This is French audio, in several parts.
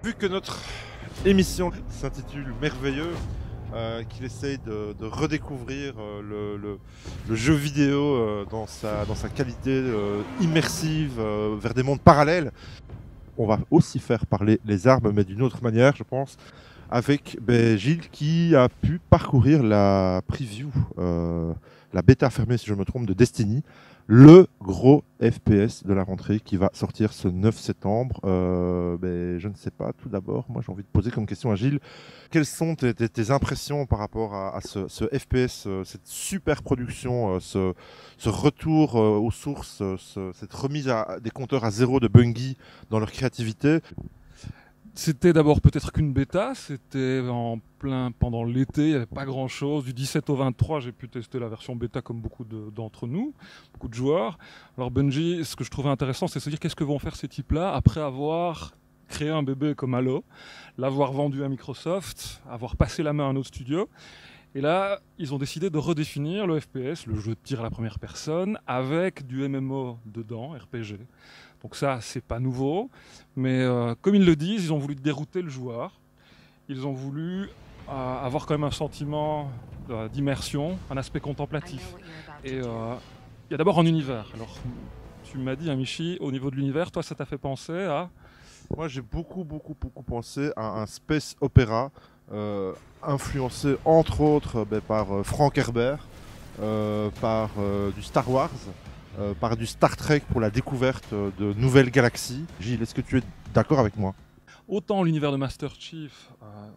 Vu que notre émission s'intitule Merveilleux, qu'il essaye de redécouvrir le jeu vidéo dans sa qualité immersive vers des mondes parallèles, on va aussi faire parler les armes, mais d'une autre manière, je pense, avec Gilles qui a pu parcourir la preview, la bêta fermée, si je me trompe, de Destiny, le gros FPS de la rentrée qui va sortir ce 9 septembre. Je ne sais pas, tout d'abord, moi j'ai envie de poser comme question à Gilles, quelles sont tes impressions par rapport à ce FPS, cette super production, ce retour aux sources, cette remise des compteurs à zéro de Bungie dans leur créativité? C'était d'abord peut-être qu'une bêta, c'était en plein pendant l'été, il n'y avait pas grand-chose. Du 17 au 23, j'ai pu tester la version bêta comme beaucoup d'entre nous, beaucoup de joueurs. Alors Bungie, ce que je trouvais intéressant, c'est de se dire qu'est-ce que vont faire ces types-là après avoir créé un bébé comme Halo, l'avoir vendu à Microsoft, avoir passé la main à un autre studio. Et là, ils ont décidé de redéfinir le FPS, le jeu de tir à la première personne, avec du MMO dedans, RPG. Donc ça, c'est pas nouveau, mais comme ils le disent, ils ont voulu dérouter le joueur. Ils ont voulu avoir quand même un sentiment d'immersion, un aspect contemplatif. Et il y a d'abord un univers. Alors, tu m'as dit, Michi, au niveau de l'univers, toi, ça t'a fait penser à... Moi, j'ai beaucoup pensé à un space opéra influencé entre autres par Frank Herbert, par du Star Wars, par du Star Trek pour la découverte de nouvelles galaxies. Gilles, est-ce que tu es d'accord avec moi? Autant l'univers de Master Chief,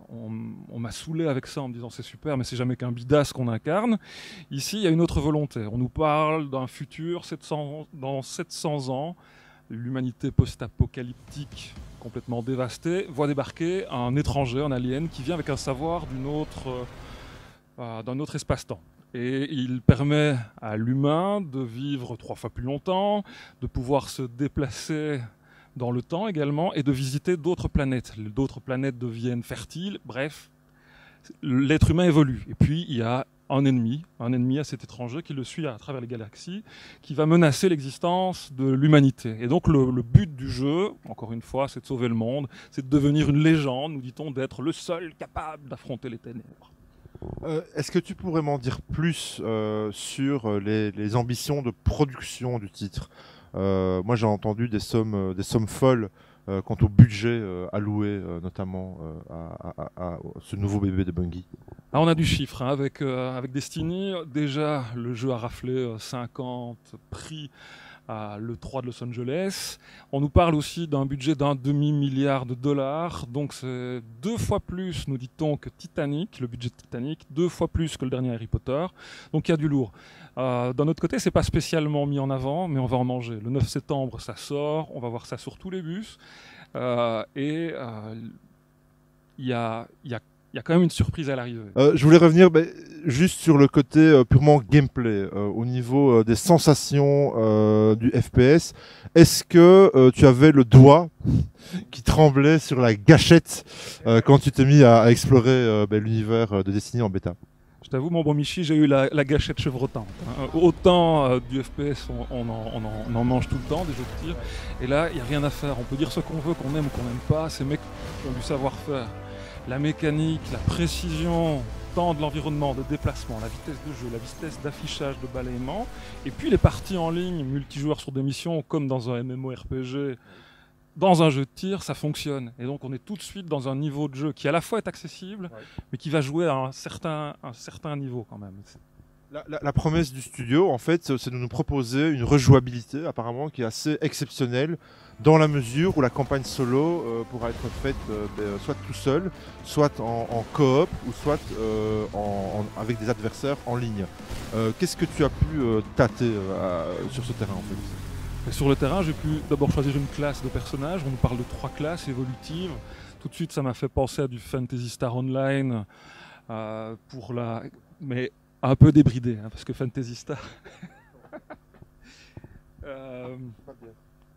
on m'a saoulé avec ça en me disant c'est super, mais c'est jamais qu'un bidas qu'on incarne. Ici, il y a une autre volonté. On nous parle d'un futur dans 700 ans. L'humanité post-apocalyptique complètement dévastée voit débarquer un étranger, un alien, qui vient avec un savoir d'un autre espace-temps. Et il permet à l'humain de vivre 3 fois plus longtemps, de pouvoir se déplacer dans le temps également, et de visiter d'autres planètes. D'autres planètes deviennent fertiles, bref, l'être humain évolue. Et puis il y a un ennemi à cet étranger qui le suit à travers les galaxies, qui va menacer l'existence de l'humanité. Et donc le but du jeu, encore une fois, c'est de sauver le monde, c'est de devenir une légende, nous dit-on, d'être le seul capable d'affronter les ténèbres. Est-ce que tu pourrais m'en dire plus sur les ambitions de production du titre? Moi, j'ai entendu des sommes folles quant au budget alloué notamment à ce nouveau bébé de Bungie. Ah, on a du chiffre hein, avec Destiny. Déjà, le jeu a raflé 50 prix à l'E3 de Los Angeles. On nous parle aussi d'un budget d'un demi-milliard de dollars. Donc c'est 2 fois plus, nous dit-on, que Titanic, le budget de Titanic, 2 fois plus que le dernier Harry Potter. Donc il y a du lourd. D'un autre côté, c'est pas spécialement mis en avant, mais on va en manger. Le 9 septembre, ça sort. On va voir ça sur tous les bus. Il y a quand même une surprise à l'arrivée. Je voulais revenir juste sur le côté purement gameplay, au niveau des sensations du FPS. Est-ce que tu avais le doigt qui tremblait sur la gâchette quand tu t'es mis à explorer l'univers de Destiny en bêta? Je t'avoue, mon bon Michi, j'ai eu la gâchette chevrotante. Hein. Autant du FPS, on en mange tout le temps, des jeux de tir. Et là, il n'y a rien à faire. On peut dire ce qu'on veut, qu'on aime ou qu'on n'aime pas. Ces mecs qui ont du savoir-faire. La mécanique, la précision, tant de l'environnement, de déplacement, la vitesse de jeu, la vitesse d'affichage, de balayement. Et puis les parties en ligne, multijoueurs sur des missions, comme dans un MMORPG. Dans un jeu de tir, ça fonctionne. Et donc, on est tout de suite dans un niveau de jeu qui, à la fois, est accessible, mais qui va jouer à un certain niveau quand même. La promesse du studio, en fait, c'est de nous proposer une rejouabilité, apparemment, qui est assez exceptionnelle, dans la mesure où la campagne solo pourra être faite soit tout seul, soit en coop, ou soit avec des adversaires en ligne. Qu'est-ce que tu as pu tâter sur ce terrain, en fait? Et sur le terrain, j'ai pu d'abord choisir une classe de personnage. On nous parle de 3 classes évolutives. Tout de suite, ça m'a fait penser à du Fantasy Star Online, mais un peu débridé, hein, parce que Fantasy Star...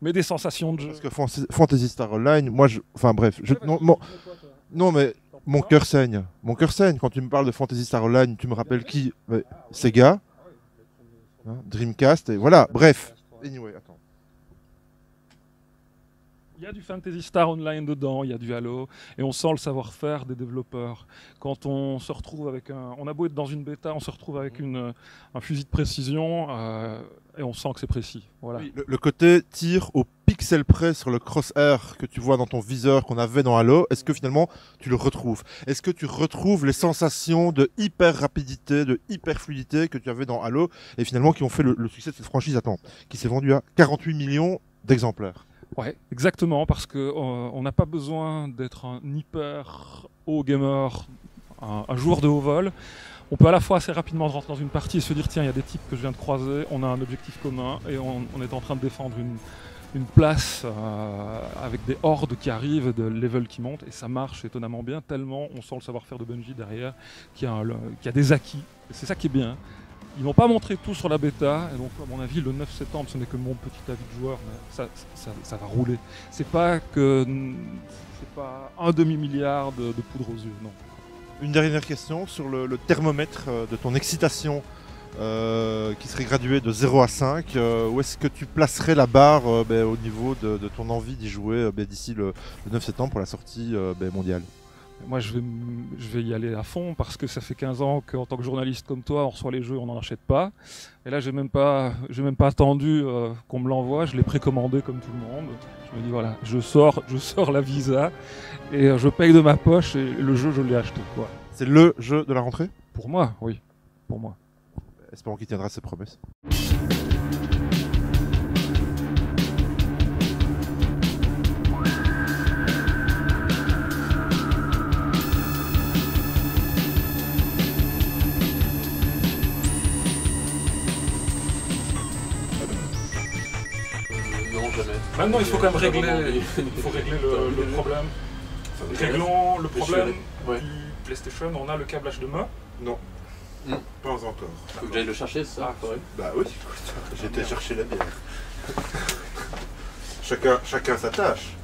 mais des sensations de jeu. Parce que Fantasy Star Online, moi, enfin bref, non mais mon cœur saigne. Mon cœur saigne quand tu me parles de Fantasy Star Online. Tu me rappelles qui? Sega, hein, Dreamcast, et voilà. Bref. Anyway, attends. Il y a du Phantasy Star Online dedans, il y a du Halo, et on sent le savoir-faire des développeurs. Quand on se retrouve avec on a beau être dans une bêta, on se retrouve avec un fusil de précision, et on sent que c'est précis. Voilà. Oui, le côté tir au pixel près sur le crosshair que tu vois dans ton viseur qu'on avait dans Halo, est-ce que finalement tu le retrouves? Est-ce que tu retrouves les sensations de hyper rapidité, de hyper fluidité que tu avais dans Halo, et finalement qui ont fait le succès de cette franchise, qui s'est vendue à 48 millions d'exemplaires? Ouais, exactement, parce que on n'a pas besoin d'être un hyper haut gamer, un joueur de haut vol. On peut à la fois assez rapidement rentrer dans une partie et se dire tiens, il y a des types que je viens de croiser, on a un objectif commun et on est en train de défendre une place avec des hordes qui arrivent, de level qui montent, et ça marche étonnamment bien, tellement on sent le savoir-faire de Bungie derrière, qui a des acquis. Et c'est ça qui est bien. Ils n'ont pas montré tout sur la bêta, et donc à mon avis le 9 septembre ce n'est que mon petit avis de joueur, mais ça va rouler. C'est pas un demi-milliard de poudre aux yeux, non. Une dernière question sur le thermomètre de ton excitation qui serait gradué de 0 à 5. Où est-ce que tu placerais la barre au niveau de ton envie d'y jouer d'ici le 9 septembre pour la sortie mondiale? Moi, je vais y aller à fond parce que ça fait 15 ans qu'en tant que journaliste comme toi, on reçoit les jeux, on n'en achète pas. Et là, j'ai même pas attendu qu'on me l'envoie. Je l'ai précommandé comme tout le monde. Je me dis voilà, je sors la visa et je paye de ma poche et le jeu, je l'ai acheté. Voilà. C'est le jeu de la rentrée? Pour moi, oui. Pour moi. Espérons qu'il tiendra ses promesses. Maintenant, il faut quand même régler le problème. Réglons le problème du PlayStation. On a le câble HDMI. Non. Pas encore. Faut que j'aille le chercher, ça. Bah oui, écoute, j'étais chercher la bière. Chacun sa tâche.